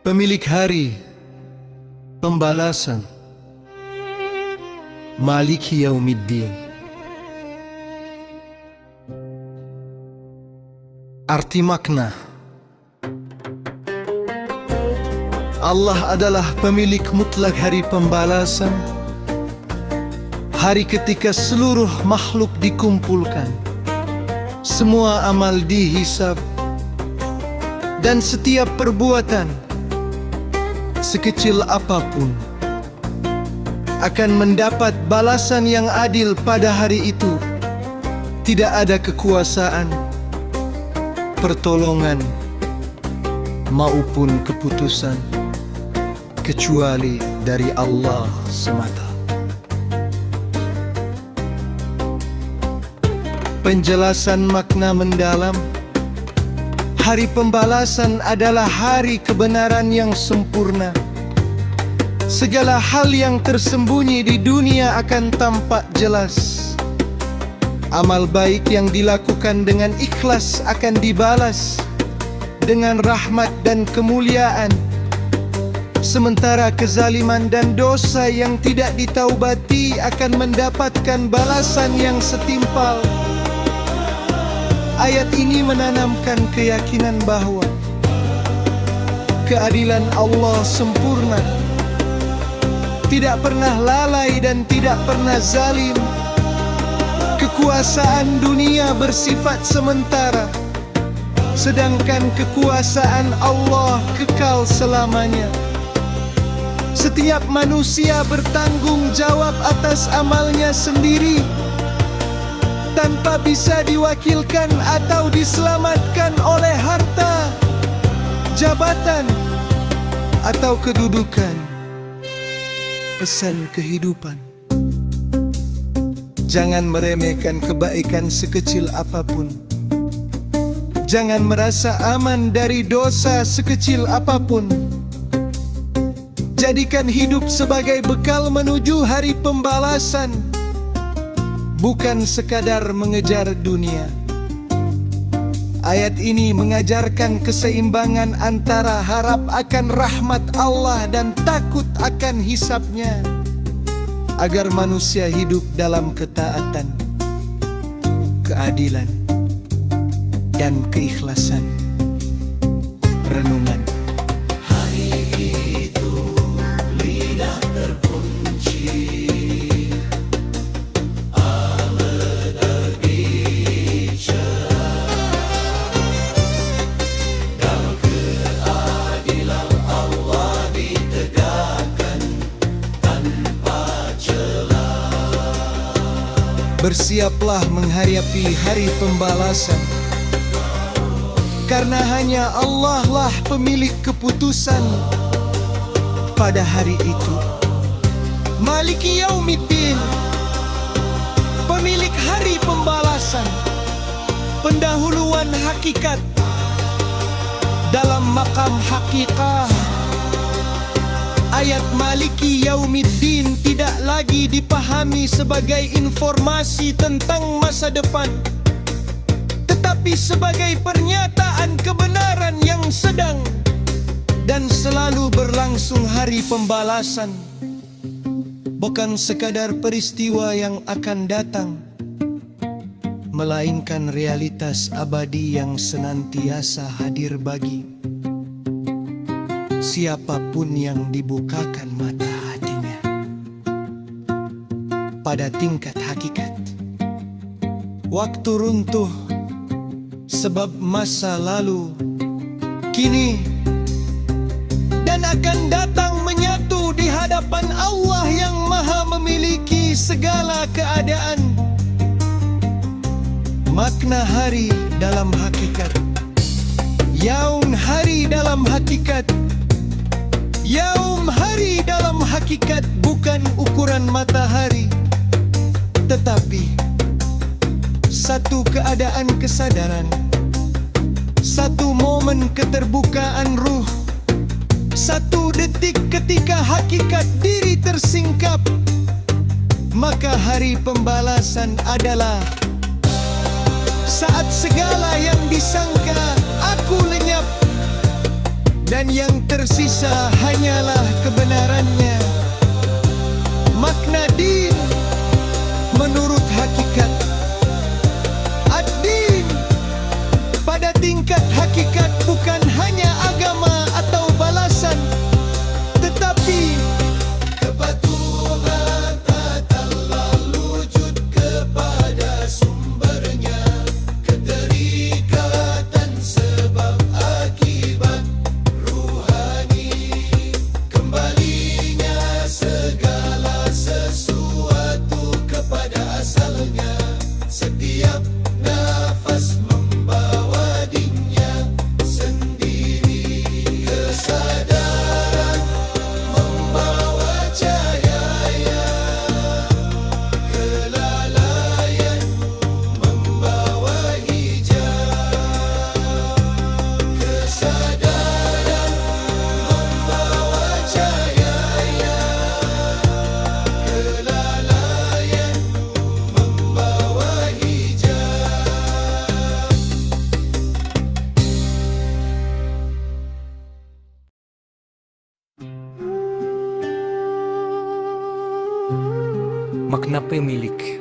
Pemilik hari pembalasan, Maliki Yaumiddin. Arti makna: Allah adalah pemilik mutlak hari pembalasan, hari ketika seluruh makhluk dikumpulkan, semua amal dihisab, dan setiap perbuatan sekecil apapun akan mendapat balasan yang adil pada hari itu. Tidak ada kekuasaan, pertolongan, maupun keputusan kecuali dari Allah semata. Penjelasan makna mendalam: hari pembalasan adalah hari kebenaran yang sempurna. Segala hal yang tersembunyi di dunia akan tampak jelas. Amal baik yang dilakukan dengan ikhlas akan dibalas dengan rahmat dan kemuliaan, sementara kezaliman dan dosa yang tidak ditaubati akan mendapatkan balasan yang setimpal. Ayat ini menanamkan keyakinan bahwa keadilan Allah sempurna, tidak pernah lalai dan tidak pernah zalim. Kekuasaan dunia bersifat sementara, sedangkan kekuasaan Allah kekal selamanya. Setiap manusia bertanggung jawab atas amalnya sendiri, tanpa bisa diwakilkan atau diselamatkan oleh harta, jabatan, atau kedudukan. Pesan kehidupan: jangan meremehkan kebaikan sekecil apapun. Jangan merasa aman dari dosa sekecil apapun. Jadikan hidup sebagai bekal menuju hari pembalasan, bukan sekadar mengejar dunia. Ayat ini mengajarkan keseimbangan antara harap akan rahmat Allah dan takut akan hisabnya, agar manusia hidup dalam ketaatan, keadilan, dan keikhlasan. Renungan: hari itu lidah terkunci, bersiaplah menghadapi hari pembalasan, karena hanya Allah lah pemilik keputusan pada hari itu. Maliki Yaumiddin, pemilik hari pembalasan, pendahuluan hakikat dalam makam hakikah. Ayat Maliki Yaumiddin tidak lagi dipahami sebagai informasi tentang masa depan, tetapi sebagai pernyataan kebenaran yang sedang dan selalu berlangsung hari pembalasan. Bukan sekadar peristiwa yang akan datang, melainkan realitas abadi yang senantiasa hadir bagi siapapun yang dibukakan mata hatinya. Pada tingkat hakikat, waktu runtuh sebab masa lalu, kini dan akan datang menyatu di hadapan Allah yang Maha memiliki segala keadaan. Makna hari dalam hakikat: yaum hari dalam hakikat. Yaum hari dalam hakikat bukan ukuran matahari, tetapi satu keadaan kesadaran, satu momen keterbukaan ruh, satu detik ketika hakikat diri tersingkap. Maka hari pembalasan adalah saat segala yang disangka aku lenyap dan yang tersisa hanyalah kebenarannya. Makna din menurut hakikat ad-din pada tingkat hakikat bukan hanya agama atau balasan, tetapi kepatuhan tatallah wujud kepada sumbernya, keterikatan sebab akibat ruhani, kembalinya segala sesuatu kepada asalnya, setiap nafas membawa dirinya sendiri, kesadaran membawa cahaya, kelalaian membawa hijab, kesadaran membawa cahaya, kelalaian membawa hijab. Makna pemilik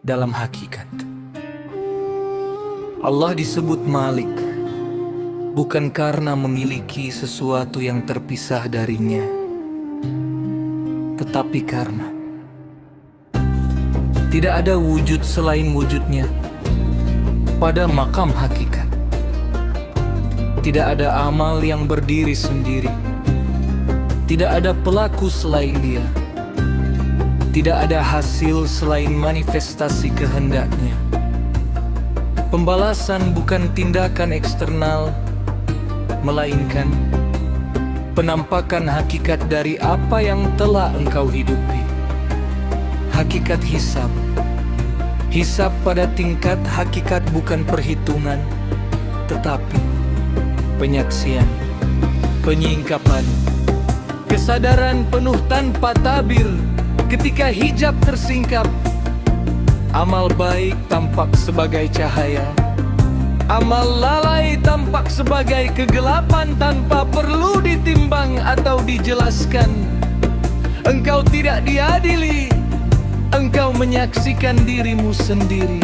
dalam hakikat. Allah disebut Malik bukan karena memiliki sesuatu yang terpisah darinya, tetapi karena tidak ada wujud selain wujudnya pada makam hakikat. Tidak ada amal yang berdiri sendiri, tidak ada pelaku selain dia, tidak ada hasil selain manifestasi kehendaknya. Pembalasan bukan tindakan eksternal, melainkan penampakan hakikat dari apa yang telah engkau hidupi. Hakikat hisab. Hisab pada tingkat hakikat bukan perhitungan, tetapi penyaksian, penyingkapan, kesadaran penuh tanpa tabir. Ketika hijab tersingkap, amal baik tampak sebagai cahaya, amal lalai tampak sebagai kegelapan tanpa perlu ditimbang atau dijelaskan. Engkau tidak diadili, engkau menyaksikan dirimu sendiri.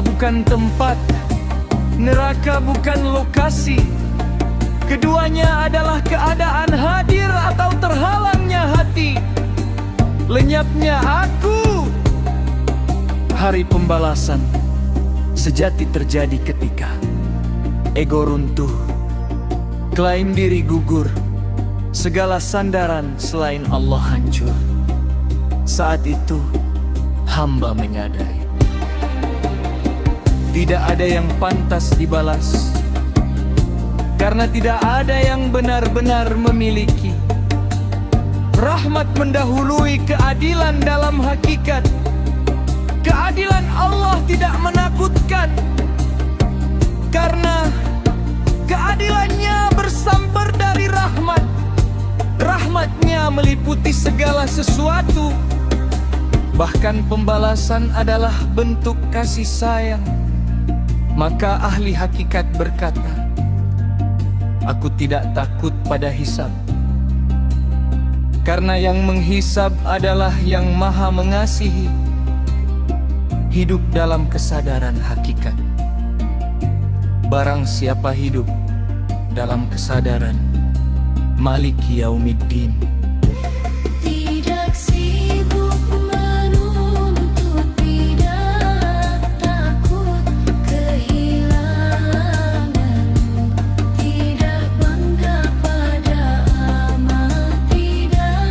Bukan tempat, neraka bukan lokasi. Keduanya adalah keadaan hadir atau terhalangnya hati, lenyapnya aku. Hari pembalasan sejati terjadi ketika ego runtuh, klaim diri gugur, segala sandaran selain Allah hancur. Saat itu hamba menyadari tidak ada yang pantas dibalas, karena tidak ada yang benar-benar memiliki. Rahmat mendahului keadilan dalam hakikat. Keadilan Allah tidak menakutkan, karena keadilannya bersumber dari rahmat. Rahmatnya meliputi segala sesuatu. Bahkan pembalasan adalah bentuk kasih sayang. Maka ahli hakikat berkata, aku tidak takut pada hisab, karena yang menghisab adalah yang maha mengasihi. Hidup dalam kesadaran hakikat. Barang siapa hidup dalam kesadaran Maliki Yaumiddin, tidak sibuk menuntut, tidak takut kehilangan, tidak bangga pada amal, tidak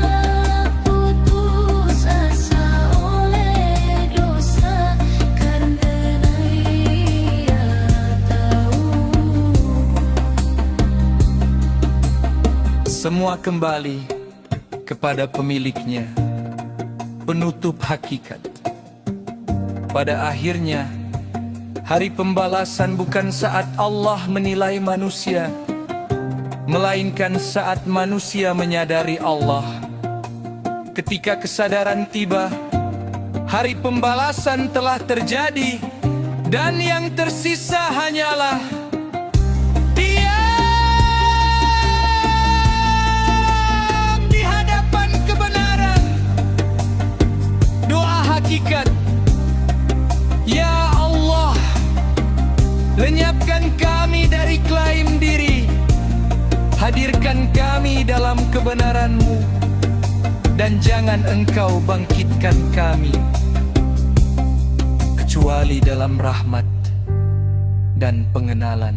semua kembali kepada pemiliknya, penutup hakikat. Pada akhirnya, hari pembalasan bukan saat Allah menilai manusia, melainkan saat manusia menyadari Allah. Ketika kesadaran tiba, hari pembalasan telah terjadi, dan yang tersisa hanyalah diam di hadapan kebenaran. Doa hakikat, ya Allah, lenyapkan kami dari klaim diri, hadirkan kami dalam kebenaran-Mu, dan jangan Engkau bangkitkan kami kecuali dalam rahmat dan pengenalan.